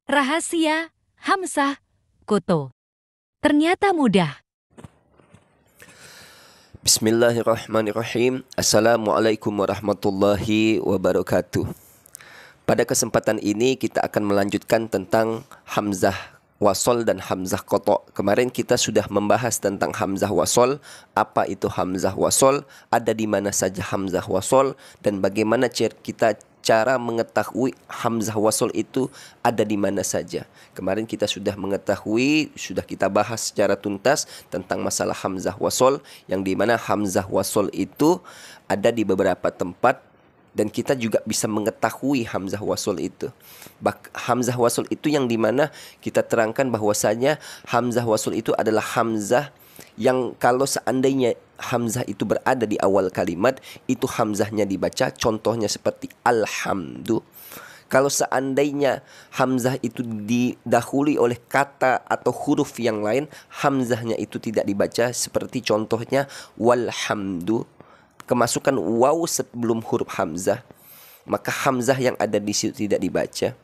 Rahasia Hamzah Koto. Ternyata mudah. Bismillahirrahmanirrahim. Assalamualaikum warahmatullahi wabarakatuh. Pada kesempatan ini kita akan melanjutkan tentang Hamzah Wasol dan Hamzah Koto. Kemarin kita sudah membahas tentang Hamzah Wasol, apa itu Hamzah Wasol, ada di mana saja Hamzah Wasol, dan bagaimana kita cara mengetahui Hamzah Wasol itu ada di mana saja. Kemarin kita sudah mengetahui, sudah kita bahas secara tuntas tentang masalah Hamzah Wasol, yang di mana Hamzah Wasol itu ada di beberapa tempat, dan kita juga bisa mengetahui Hamzah Wasol itu. Hamzah Wasol itu yang dimana kita terangkan bahwasanya Hamzah Wasol itu adalah Hamzah yang kalau seandainya Hamzah itu berada di awal kalimat, itu Hamzahnya dibaca, contohnya seperti alhamdu. Kalau seandainya Hamzah itu didahului oleh kata atau huruf yang lain, Hamzahnya itu tidak dibaca, seperti contohnya walhamdu. Kemasukan waw sebelum huruf Hamzah, maka Hamzah yang ada di situ tidak dibaca.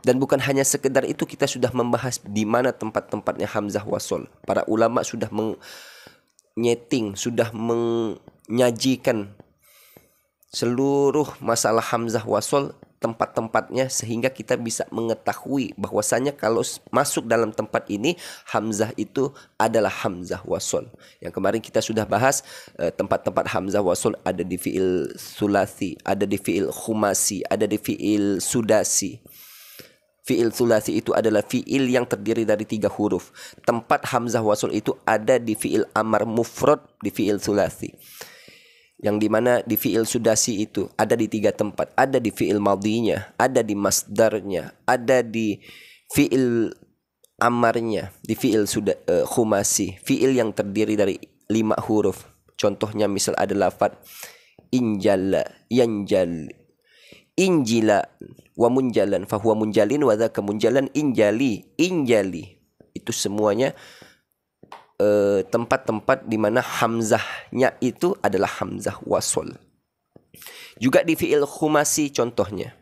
Dan bukan hanya sekedar itu, kita sudah membahas di mana tempat-tempatnya Hamzah Wasol. Para ulama sudah menyeting, sudah menyajikan seluruh masalah Hamzah Wasol, tempat-tempatnya, sehingga kita bisa mengetahui bahwasanya kalau masuk dalam tempat ini Hamzah itu adalah Hamzah Wasol. Yang kemarin kita sudah bahas tempat-tempat Hamzah Wasol ada di fi'il sulasi, ada di fi'il khumasi, ada di fi'il sudasi. Fi'il sulasi itu adalah fi'il yang terdiri dari 3 huruf. Tempat Hamzah Wasol itu ada di fi'il amar mufrad, di fi'il sulasi. Yang dimana di fi'il sudasi itu ada di 3 tempat. Ada di fi'il madhinya, ada di masdarnya, ada di fi'il amarnya, di fi'il khumasi. Fi'il yang terdiri dari 5 huruf. Contohnya misal ada lafaz injala, yanjal, injila, wa munjalan, fahuwa munjalin, wa dzaka munjalan, injali, injali. Itu semuanya tempat-tempat di mana hamzahnya itu adalah hamzah wasol. Juga di fi'il khumasi contohnya,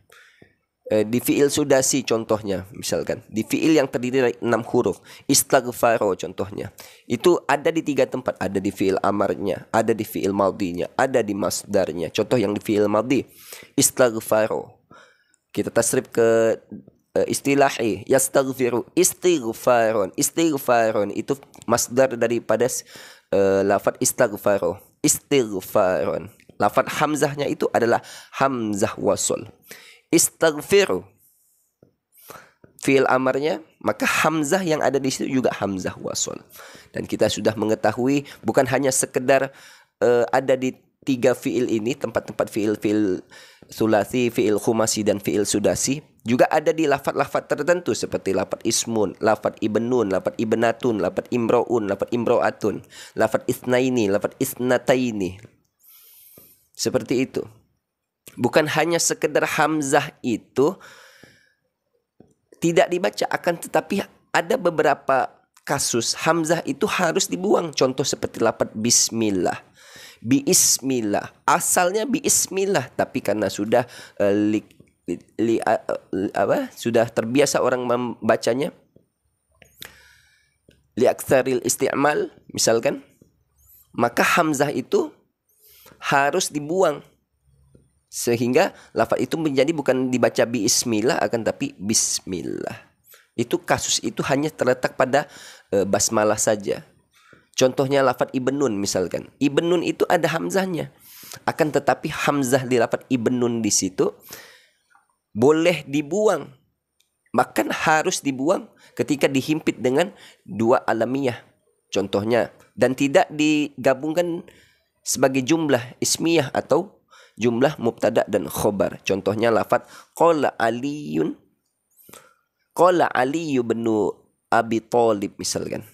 di fi'il sudasi contohnya, misalkan di fi'il yang terdiri dari 6 huruf, istaghfaro contohnya, itu ada di 3 tempat. Ada di fi'il amarnya, ada di fi'il madhinya, ada di masdarnya. Contoh yang di fi'il madhi, istaghfaro, kita tasrif ke istilahi, yastaghfiru, istighfaron. Istighfaron itu masdar daripada lafaz istaghfaro, istighfaron. Lafaz hamzahnya itu adalah hamzah wasol. Istaghfiru fi'il amarnya, maka hamzah yang ada di situ juga hamzah wasol. Dan kita sudah mengetahui bukan hanya sekedar ada di 3 fi'il ini, tempat-tempat fi'il sulasi, fi'il khumasi, dan fi'il sudasi, juga ada di lafaz-lafaz tertentu seperti lafaz ismun, lafaz ibnun, lafaz ibnatun, lafaz imroun, lafaz imroatun, lafaz isnaini, lafaz isnataini. Seperti itu. Bukan hanya sekedar hamzah itu tidak dibaca, akan tetapi ada beberapa kasus hamzah itu harus dibuang. Contoh seperti lafaz bismillah, biismillah. Asalnya biismillah, tapi karena sudah sudah terbiasa orang membacanya, liaktsaril isti'mal misalkan, maka hamzah itu harus dibuang, sehingga lafaz itu menjadi bukan dibaca bismillah, akan tapi bismillah. Itu kasus itu hanya terletak pada basmalah saja. Contohnya lafaz ibnun misalkan. Ibnun itu ada hamzahnya, akan tetapi hamzah di lafaz ibnun di situ boleh dibuang, bahkan harus dibuang ketika dihimpit dengan 2 alamiyah contohnya, dan tidak digabungkan sebagai jumlah ismiyah atau jumlah mubtada dan khobar. Contohnya lafaz qala aliyun, qala aliyu bin abi thalib misalkan.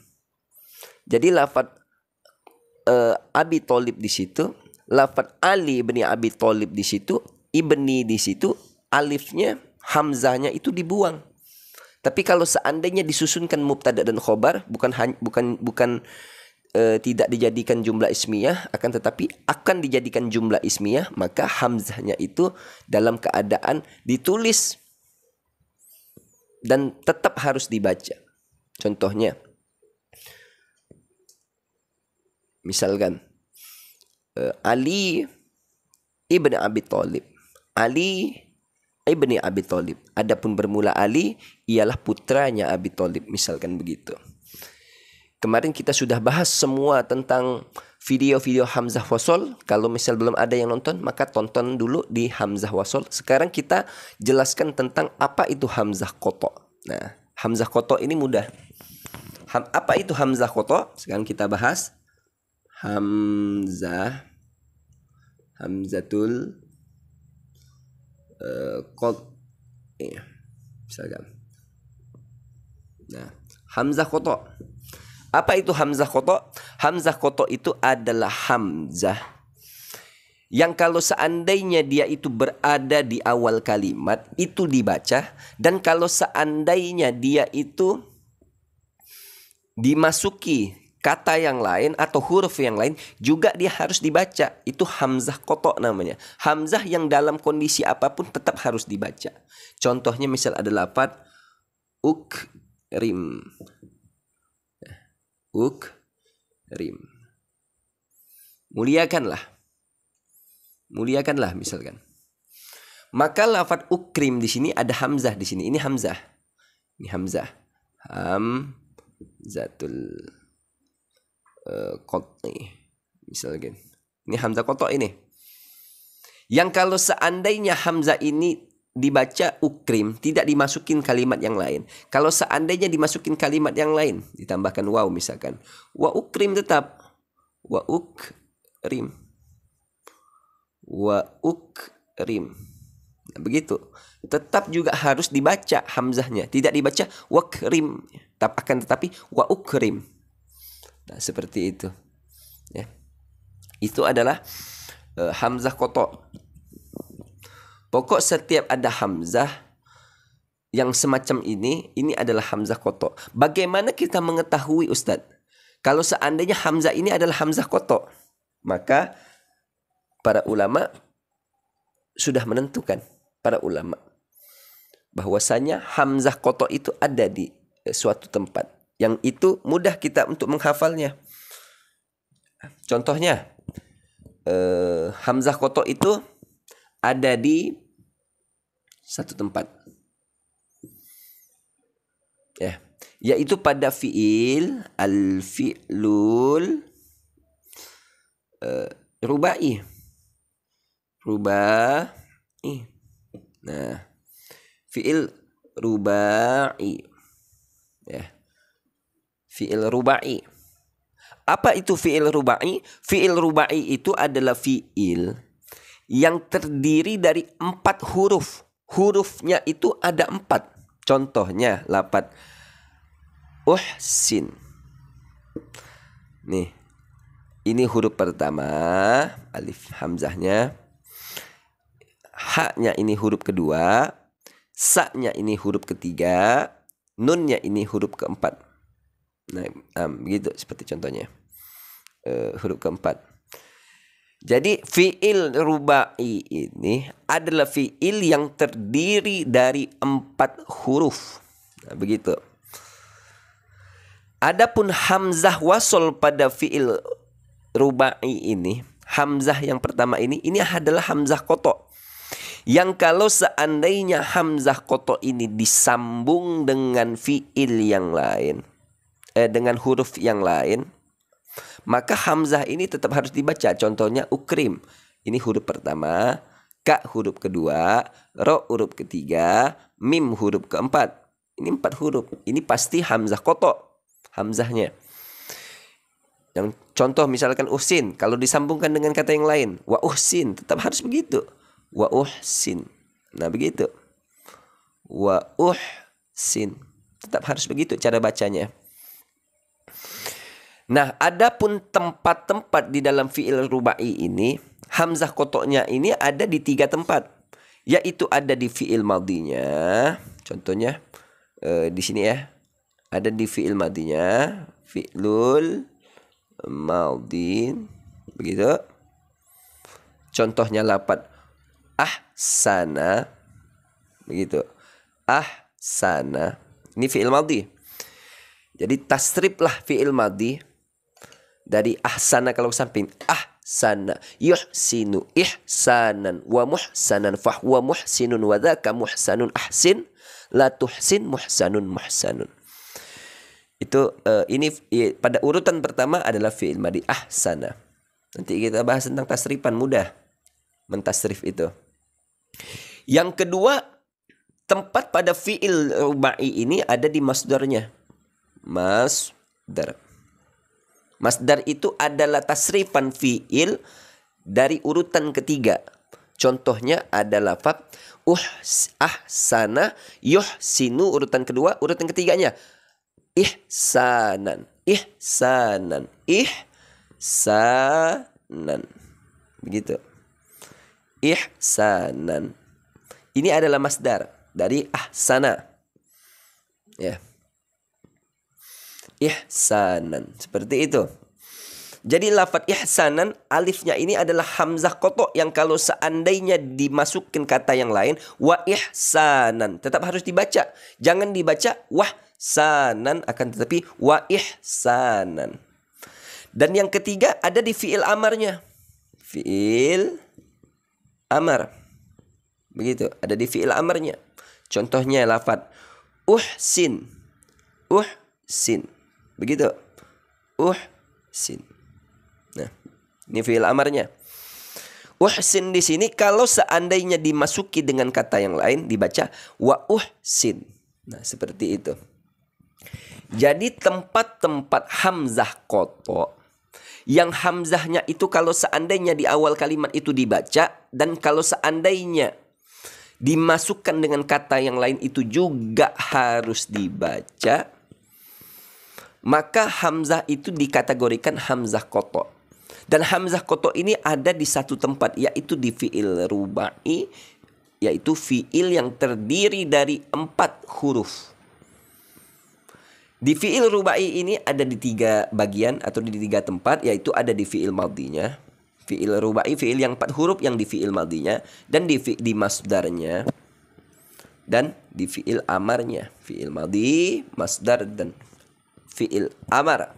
Jadi lafaz abi thalib di situ, lafaz ali bin abi thalib di situ, ibni di situ, alifnya, hamzahnya itu dibuang. Tapi kalau seandainya disusunkan mubtada dan khobar, bukan tidak dijadikan jumlah ismiyah, akan tetapi akan dijadikan jumlah ismiyah, maka hamzahnya itu dalam keadaan ditulis dan tetap harus dibaca. Contohnya, misalkan Ali ibn Abi Thalib. Ali ibn Abi Thalib. Adapun bermula Ali ialah putranya Abi Thalib, misalkan begitu. Kemarin kita sudah bahas semua tentang video-video Hamzah Wasol. Kalau misal belum ada yang nonton, maka tonton dulu di Hamzah Wasol. Sekarang kita jelaskan tentang apa itu Hamzah Qata'. Nah, Hamzah Qata' ini mudah. Apa itu Hamzah Qata'? Sekarang kita bahas. Hamzatul misalkan. Nah, Hamzah Qata'. Apa itu Hamzah Qata'? Hamzah Qata' itu adalah hamzah yang kalau seandainya dia itu berada di awal kalimat itu dibaca, dan kalau seandainya dia itu dimasuki kata yang lain atau huruf yang lain juga dia harus dibaca. Itu Hamzah Qata' namanya. Hamzah yang dalam kondisi apapun tetap harus dibaca. Contohnya misal ada lafaz ukrim. Ukrim. Muliakanlah misalkan. Maka lafaz ukrim di sini ada hamzah di sini. Ini hamzah. Hamzatul Qat'i. Misalkan. Ini Hamzah Qata' ini. Yang kalau seandainya hamzah ini dibaca ukrim, tidak dimasukin kalimat yang lain. Kalau seandainya dimasukin kalimat yang lain, ditambahkan waw misalkan. Wa ukrim tetap. Wa ukrim. Nah, begitu. Tetap juga harus dibaca hamzahnya. Tidak dibaca wakrim. Tetapi wa ukrim. Nah, seperti itu. Ya. Itu adalah Hamzah Qata'. Pokok setiap ada hamzah yang semacam ini adalah Hamzah Qata'. Bagaimana kita mengetahui, Ustadz? Kalau seandainya hamzah ini adalah Hamzah Qata', maka para ulama sudah menentukan, bahwasanya Hamzah Qata' itu ada di suatu tempat. Yang itu mudah kita untuk menghafalnya. Contohnya, Hamzah Qata' itu ada di satu tempat. Ya, yaitu pada fiil al-fi'lul rubai. Nah, fiil rubai. Ya. Fi'il rubai. Apa itu fi'il rubai? Fi'il rubai itu adalah fi'il yang terdiri dari 4 huruf. Hurufnya itu ada 4. Contohnya lafaz uhsin. Nih. Ini huruf pertama, alif hamzahnya. Ha-nya ini huruf kedua. Sa-nya ini huruf ketiga. Nun-nya ini huruf keempat. Nah, begitu seperti contohnya. Huruf keempat. Jadi fi'il rubai ini adalah fi'il yang terdiri dari 4 huruf. Nah, begitu. Adapun hamzah wasol pada fi'il rubai ini, hamzah yang pertama ini adalah Hamzah Qata'. Yang kalau seandainya Hamzah Qata' ini disambung dengan fi'il yang lain, dengan huruf yang lain, maka hamzah ini tetap harus dibaca. Contohnya ukrim. Ini huruf pertama, ka huruf kedua, ro huruf ketiga, mim huruf keempat. Ini 4 huruf. Ini pasti Hamzah Qata'. Hamzahnya. Yang contoh misalkan uhsin, kalau disambungkan dengan kata yang lain, wa uhsin, tetap harus begitu. Wa uhsin. Nah, begitu. Wa uhsin. Tetap harus begitu cara bacanya. Nah, adapun tempat-tempat di dalam fi'il rubai ini, Hamzah Qata'-nya ini ada di 3 tempat. Yaitu ada di fi'il madinya. Contohnya di sini ya. Ada di fi'il madinya, fi'lul madin, begitu. Contohnya lafaz ahsana, begitu. Ahsana. Ini fi'il madhi. Jadi tasriflah fi'il madhi dari ahsana kalau samping. Ahsana yuhsinu ihsanan wa muhsanan fahuwa muhsinun wa dzaka muhsanun ahsin la tuhsin muhsanun muhsanun. Itu ini pada urutan pertama adalah fi'il madhi ahsana. Nanti kita bahas tentang tasrifan, mudah mentasrif itu. Yang kedua, tempat pada fi'il rubai ini ada di masdarnya. Masdar. Masdar itu adalah tasrifan fi'il dari urutan ketiga. Contohnya adalah lafaz ahsana yuhsinu urutan kedua, urutan ketiganya ihsanan, ihsanan, ihsanan. Begitu. Ihsanan. Ini adalah masdar dari ahsana. Ya. Ihsanan. Seperti itu. Jadi lafaz ihsanan, alifnya ini adalah hamzah kotok yang kalau seandainya dimasukkan kata yang lain, wa ihsanan, tetap harus dibaca. Jangan dibaca wah sanan, akan tetapi wa ihsanan. Dan yang ketiga ada di fi'il amarnya. Fi'il amar. Begitu, ada di fi'il amarnya. Contohnya lafaz uhsin. Uhsin. Begitu. Uhsin. Nah, ini fi'il amarnya. Uhsin di sini kalau seandainya dimasuki dengan kata yang lain dibaca wa uhsin. Nah, seperti itu. Jadi tempat-tempat hamzah kotok yang hamzahnya itu kalau seandainya di awal kalimat itu dibaca dan kalau seandainya dimasukkan dengan kata yang lain itu juga harus dibaca, maka hamzah itu dikategorikan hamzah kotok. Dan hamzah kotok ini ada di satu tempat, yaitu di fi'il rubai, yaitu fi'il yang terdiri dari 4 huruf. Di fi'il rubai ini ada di 3 bagian atau di 3 tempat, yaitu ada di fi'il madhinya. Fi'il rubai, fi'il yang 4 huruf yang di fi'il madhinya, dan di masdarnya, dan di fi'il amarnya. Fi'il madhi, masdar, dan fi'il amar.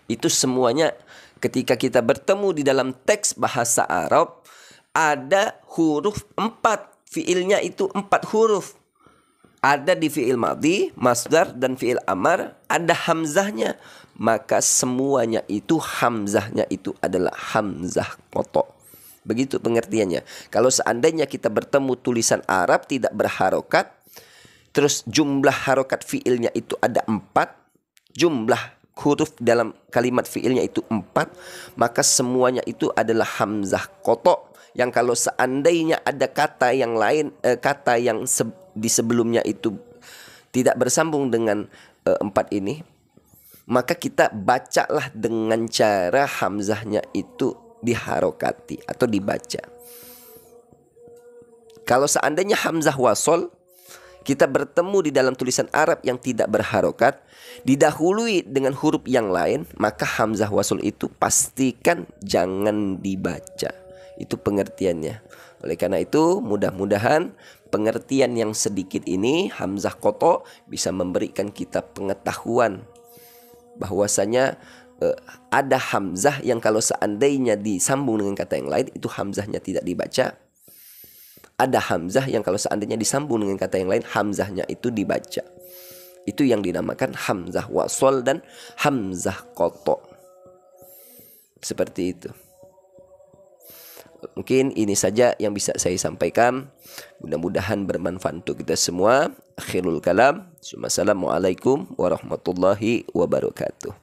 Itu semuanya ketika kita bertemu di dalam teks bahasa Arab, ada huruf 4. Fi'ilnya itu 4 huruf. Ada di fi'il madhi, masdar, dan fi'il amar, ada hamzahnya. Maka semuanya itu hamzahnya itu adalah hamzah kotok. Begitu pengertiannya. Kalau seandainya kita bertemu tulisan Arab tidak berharokat, terus jumlah harokat fi'ilnya itu ada 4, jumlah huruf dalam kalimat fi'ilnya itu 4, maka semuanya itu adalah hamzah kotok. Yang kalau seandainya ada kata yang lain, kata yang di sebelumnya itu tidak bersambung dengan 4 ini, maka kita bacalah dengan cara hamzahnya itu diharokati atau dibaca. Kalau seandainya hamzah wasol, kita bertemu di dalam tulisan Arab yang tidak berharokat, didahului dengan huruf yang lain, maka hamzah wasol itu pastikan jangan dibaca. Itu pengertiannya. Oleh karena itu, mudah-mudahan pengertian yang sedikit ini, hamzah kotok, bisa memberikan kita pengetahuan bahwasanya ada hamzah yang kalau seandainya disambung dengan kata yang lain, itu hamzahnya tidak dibaca. Ada hamzah yang kalau seandainya disambung dengan kata yang lain, hamzahnya itu dibaca. Itu yang dinamakan hamzah wasol dan hamzah kotok. Seperti itu. Mungkin ini saja yang bisa saya sampaikan. Mudah-mudahan bermanfaat untuk kita semua. Akhirul kalam. Assalamualaikum warahmatullahi wabarakatuh.